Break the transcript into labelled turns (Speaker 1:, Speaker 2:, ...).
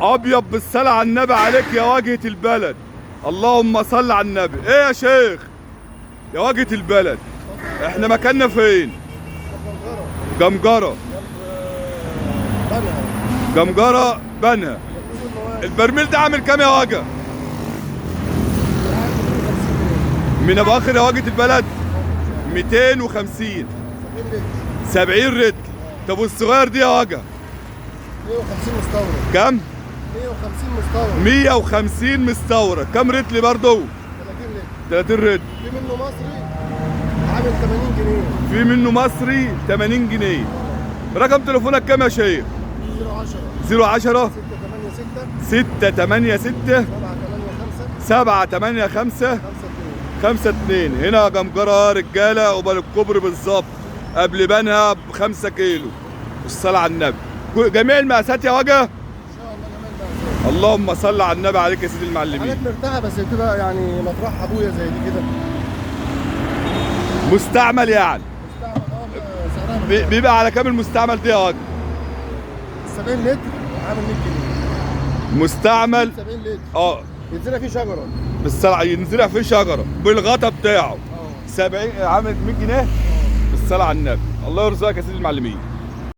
Speaker 1: ابيض بالصلاه على النبي عليك يا واجهه البلد. اللهم صل على النبي. ايه يا شيخ يا واجهه البلد، احنا مكاننا فين؟ جمجره. جمجره بنها. البرميل ده عامل كام يا واجهه؟ من ابو اخر يا واجهه البلد 250. 70 رتل. طب والصغير دي يا واجهه
Speaker 2: 150 مستورد.
Speaker 1: كام؟
Speaker 2: 150 مستورد.
Speaker 1: 150 مستورد. كام رتل برضه؟ 30 رتل.
Speaker 2: في منه مصري عامل 80 جنيه.
Speaker 1: في منه مصري 80 جنيه. رقم تليفونك كام يا شيخ؟
Speaker 2: 010
Speaker 1: 010
Speaker 2: 686
Speaker 1: 686
Speaker 2: 785
Speaker 1: 785
Speaker 2: 52.
Speaker 1: 52. هنا جمجرة رجالة قبل الكوبري بالظبط، قبل بنها ب5 كيلو. الصلاة على النبي. جميع المقاسات يا وجه.
Speaker 2: ان شاء الله جمال بقى.
Speaker 1: اللهم صل على النبي عليك يا سيدي المعلمين.
Speaker 2: حاجات مرتاحه بس بتبقى يعني مطرح ابويا زي دي كده.
Speaker 1: مستعمل يعني.
Speaker 2: مستعمل سعرها
Speaker 1: بيبقى على كام المستعمل دي يا وجه؟
Speaker 2: 70 لتر عامل 100 جنيه.
Speaker 1: مستعمل
Speaker 2: 70 لتر.
Speaker 1: ينزلها
Speaker 2: فيه شجره.
Speaker 1: بالصلاة ينزلها في شجرة بالغطا بتاعه. 70 عامل 100 جنيه. بالصلاة على النبي. الله يرزقك يا سيدي المعلمين.